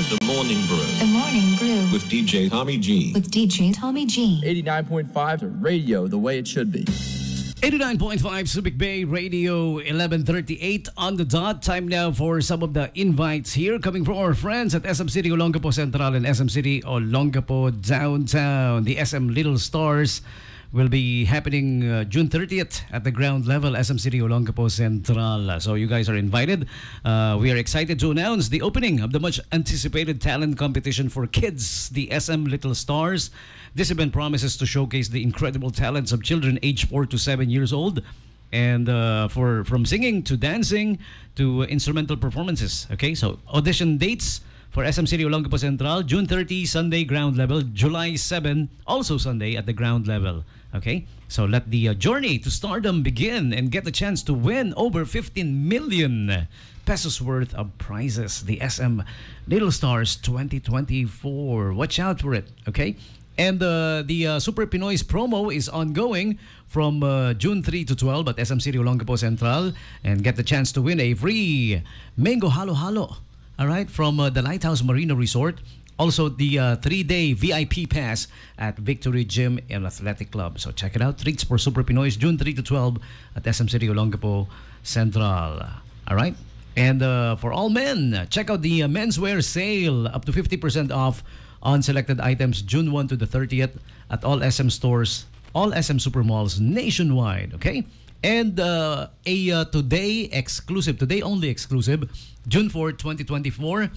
The Morning Brew. The Morning Brew. With DJ Tommy G. With DJ Tommy G. 89.5 radio the way it should be. 89.5 Subic Bay Radio, 11:38 on the dot. Time now for some of the invites here coming from our friends at SM City Olongapo Central and SM City Olongapo Downtown. The SM Little Stars will be happening June 30th at the ground level, SM City Olongapo Central. So you guys are invited. We are excited to announce the opening of the much anticipated talent competition for kids, the SM Little Stars. This event promises to showcase the incredible talents of children aged 4 to 7 years old, and from singing to dancing to instrumental performances. Okay, so audition dates for SM City Olongapo Central, June 30, Sunday, ground level. July 7, also Sunday at the ground level. Okay, so let the journey to stardom begin and get the chance to win over 15 million pesos worth of prizes. The SM Little Stars 2024. Watch out for it, okay? And the Super Pinoy's promo is ongoing from June 3 to 12 at SM City Olongapo Central, and get the chance to win a free Mango Halo Halo. All right, from the Lighthouse Marina Resort. Also, the 3-day VIP pass at Victory Gym and Athletic Club. So check it out. Treats for Super Pinoy's, June 3 to 12 at SM City Olongapo Central. All right. And for all men, check out the menswear sale. Up to 50% off on selected items, June 1 to the 30th at all SM stores, all SM supermalls nationwide. Okay. And a today only exclusive, June 4, 2024,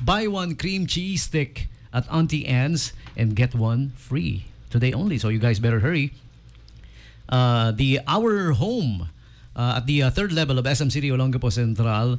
buy one cream cheese stick at Auntie Anne's and get one free. Today only, so you guys better hurry. The Our Home at the third level of SM City Olongapo Central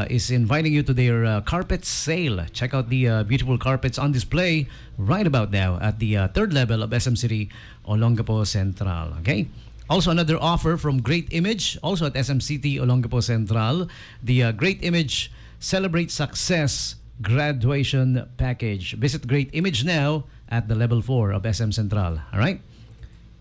is inviting you to their carpet sale. Check out the beautiful carpets on display right about now at the third level of SM City Olongapo Central. Okay. Also, another offer from Great Image, also at SM City Olongapo Central. The Great Image Celebrate Success Graduation Package. Visit Great Image now at the level 4 of SM Central. All right?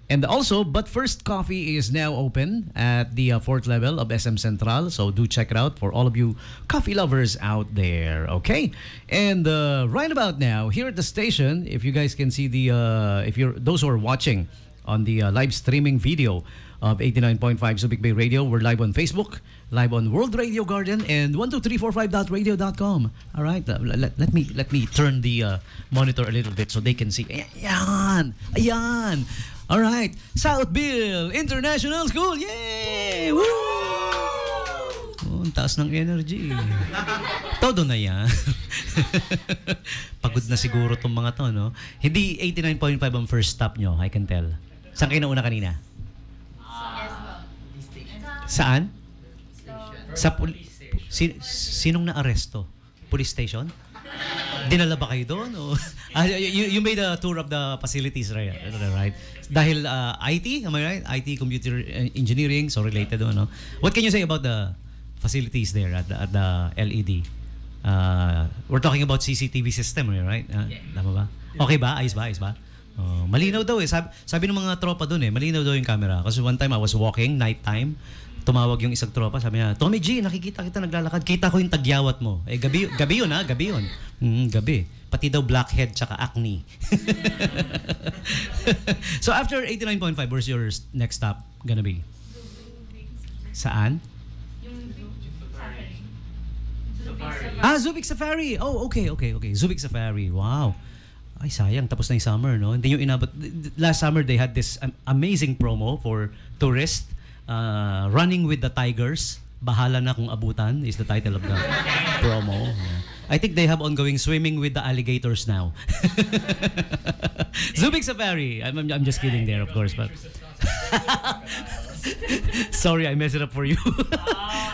And also, But First Coffee is now open at the 4th level of SM Central. So do check it out for all of you coffee lovers out there. Okay? And right about now, here at the station, if you guys can see those who are watching on the live streaming video of 89.5 Subic Bay Radio. We're live on Facebook, live on World Radio Garden, and 12345.radio.com. All right, let me turn the monitor a little bit so they can see. Ayan. All right, Southville International School. Yay! Woo! Oh, ang taas ng energy. Todo na yan. Pagod na siguro tong mga to, no? Hindi 89.5 ang first stop nyo, I can tell. Saan kayo nauna kanina? Saan? Sa sinong na-aresto? Police station? Dinala ba kayo doon? You made a tour of the facilities, right? Dahil IT, am I right? IT, computer engineering, so related doon, no? What can you say about the facilities there at the LED? We're talking about CCTV system, right? Tama ba? Okay ba? Ayos ba? Malinaw daw eh. Sabi ng mga tropa doon malinaw daw yung camera. Kasi one time I was walking, night time, tumawag yung isang tropa, sabi niya, Tommy G, nakikita kita naglalakad, kita ko yung tagyawat mo. Gabi yun ha, gabi yun. Gabi. Pati daw blackhead tsaka acne. So after 89.5, where's your next stop gonna be? Saan? Subic Safari. Oh, okay. Subic Safari. Wow. Ay, sayang. Tapos na yung summer, no? Hindi yung inabot. Last summer, they had this amazing promo for tourists. Running with the Tigers. Bahala na kung abutan is the title of the promo. Yeah. I think they have ongoing Swimming with the Alligators now. Subic Safari. I'm just kidding there, of course. But sorry, I messed it up for you.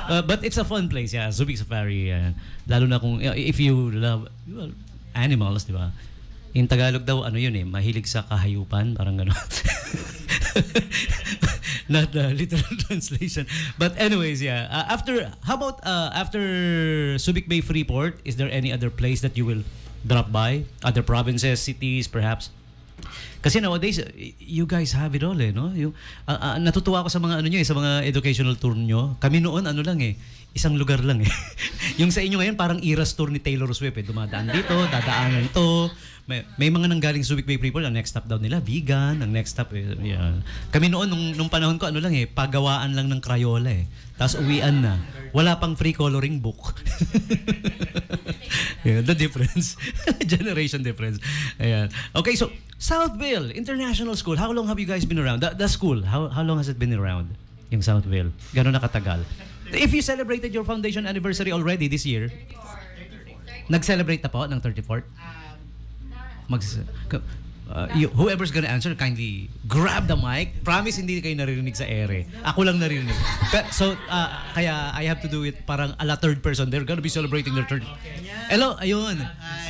But it's a fun place, yeah. Subic Safari. Lalo na kung, if you love animals, di ba? In Tagalog daw, mahilig sa kahayupan. Parang gano'n. Not the literal translation. But anyways, yeah. How about after Subic Bay Freeport, is there any other place that you will drop by? Other provinces, cities, perhaps? Kasi nowadays, you guys have it all eh, no? Yung, natutuwa ako sa mga ano nyo eh, sa mga educational tour nyo. Kami noon, ano lang eh, isang lugar lang eh. Yung sa inyo ngayon, parang Eras tour ni Taylor Swift eh. Dumadaan dito, dadaanan to. May mga nanggaling Subic Bay people, ang next stop daw nila, vegan. Ang next stop, yeah. Kami noon, nung panahon ko, ano lang eh, pagawaan lang ng Crayola eh. Tapos uwian na. Wala pang free coloring book. Yeah, the difference. Generation difference. Ayan. Okay, so Southville International School. How long have you guys been around? The school, how long has it been around? Yung Southville. Gano'n nakatagal? If you celebrated your foundation anniversary already this year, nag-celebrate na po ng 34th? Whoever's gonna answer, kindly grab the mic. Promise hindi kayo naririnig sa ere. Ako lang naririnig. So, kaya I have to do it parang a la third person. They're gonna be celebrating their third. Hello, ayun.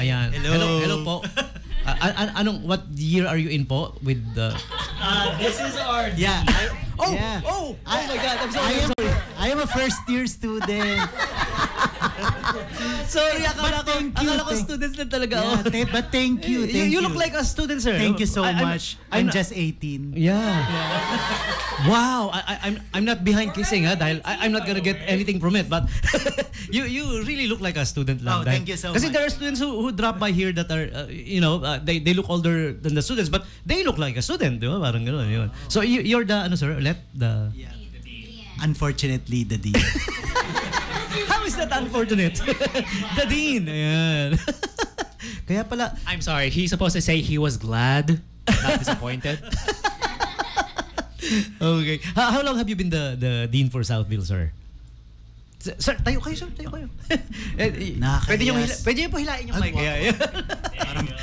Ayan. Hello po. What year are you in po with the... This is our... Yeah. Oh my God, I'm sorry. I am a first year student. Sorry, akala ko students na talaga. Yeah, but thank you. You look like a student, sir. Thank you so much. I'm just 18. Yeah. Wow. I'm not behind kissing ha dahil I'm not gonna get anything from it, but you really look like a student lang. Thank you so Kasi much. there are students who drop by here that are they look older than the students, but they look like a student, di ba? Parang gano'n yun. So you're the ano sir, Unfortunately, the dean. How is that unfortunate? The dean. Ayan. Kaya pala I'm sorry, he's supposed to say he was glad, not disappointed. okay. How long have you been the dean for Southville, sir? Sir, tayo kayo, sir. Tayo kayo. Pwede niyo po hilain yung mic.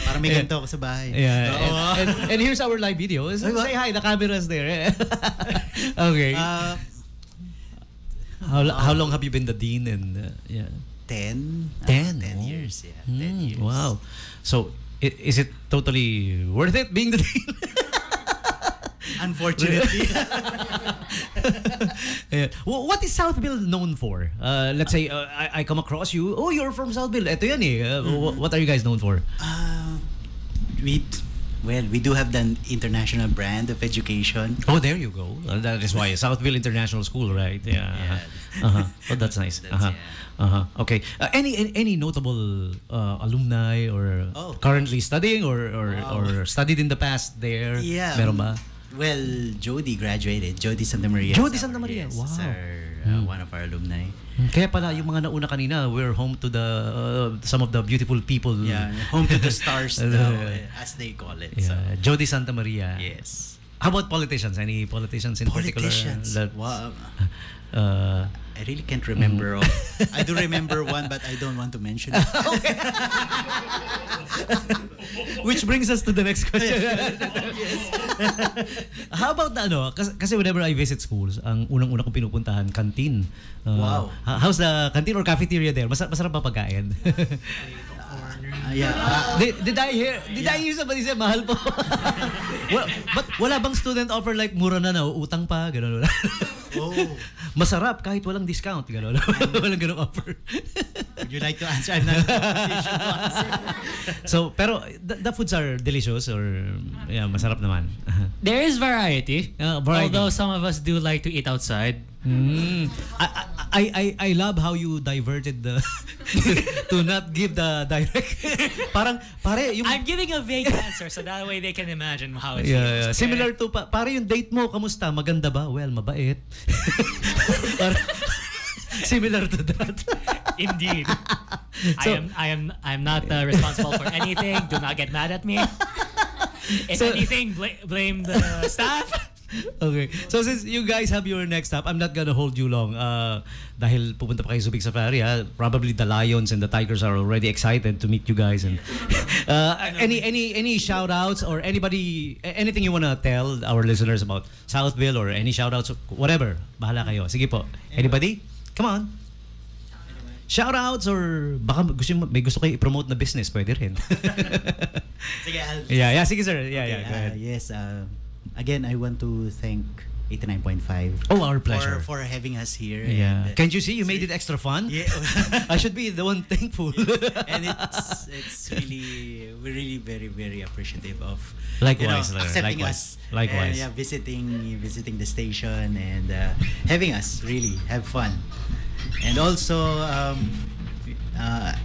Parang may ganito ako sa bahay. Yeah. And here's our live video. Say hi, the camera's there. Okay. How long have you been the dean? And 10 years. Yeah, 10 years. Wow. So, is it totally worth it being the dean? Unfortunately. Yeah. What is Southville known for? Let's say I come across you. Oh, you're from Southville. Ito yan eh. What are you guys known for? We do have the international brand of education. Oh, there you go. That is why Southville International School, right? Yeah. Oh, that's nice. Okay. Any notable alumni or currently studying or studied in the past there? Yeah. Meron ba? Well, Jody graduated. Jody Santa Maria. Jody Santa Maria. Yes, Wow. is one of our alumni. Kaya pala yung mga nauna kanina, we're home to the some of the beautiful people. Yeah, home to the stars now, as they call it. Yeah. So. Jody Santa Maria. Yes. How about politicians? Any politicians in Politicians. particular? Wow. I really can't remember all. I do remember one, but I don't want to mention it. Which brings us to the next question. How about the ano? Kasi whenever I visit schools, ang unang-una kong pinupuntahan, canteen. Wow. How's the canteen or cafeteria there? Masarap ba pagkain? Yeah. Did I hear somebody say mahal po? But wala bang student offer like mura na utang pa, gano'n? Oh. Masarap kahit walang discount, gano'n. Walang ganung offer. Would you like to answer? I'm not in a position to answer. So, pero the foods are delicious or masarap naman. There is variety, variety. although some of us do like to eat outside. I love how you diverted the to not give the direct. Parang pare yung I'm giving a vague answer so that way they can imagine how it feels. yeah. Okay? Similar to pare yung date mo, kamusta? Maganda ba? Well, mabait. Similar to that. Indeed. So- I'm not responsible for anything. Do not get mad at me. If So- anything, blame the staff. Okay. So since you guys have your next stop, I'm not gonna hold you long. Dahil pupunta pa kayo sa Big Safari, probably the lions and the tigers are already excited to meet you guys. And any shout outs or anything you wanna tell our listeners about Southville or any shout outs, whatever. Bahala kayo. Sige po. Anybody? Come on. Shout outs or baka may gusto kayo i-promote na business, pwede rin. Sige, Yeah, sige sir. Yeah, go ahead. Yes. Again, I want to thank 89.5. Oh, our pleasure. For having us here. Yeah. And, Can't you see? You made it extra fun. yeah. I should be the one thankful. And it's really, we're really very, very appreciative of Likewise, accepting likewise, us. likewise. And, yeah, visiting the station and having us really have fun. And also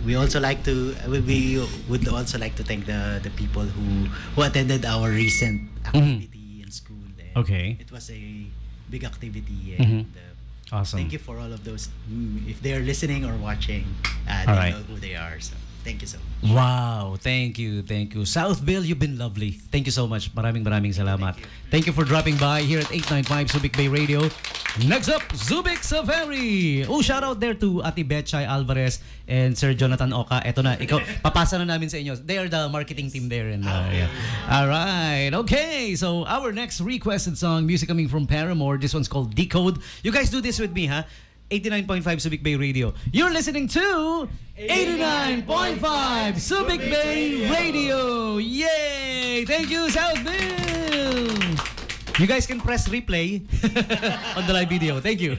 we also like to we would also like to thank the people who attended our recent activity in school. And Okay. it was a big activity and Awesome. thank you for all of those. If they're listening or watching, they All right. know who they are. So thank you so much. Wow, thank you. Southville, you've been lovely. Thank you so much. Maraming salamat. Thank you for dropping by here at 895 Subic Bay Radio. Next up, Subic Safari. Oh, shout out there to Ate Betchay Alvarez and Sir Jonathan Oka. Eto na, ikaw, papasa na namin sa inyo. They are the marketing team there. And, yeah. All right, okay. So our next requested song, music coming from Paramore. This one's called Decode. You guys do this with me, huh? 89.5 Subic Bay Radio. You're listening to 89.5 Subic Bay Radio. Yay! Thank you, Southville. You guys can press replay on the live video. Thank you.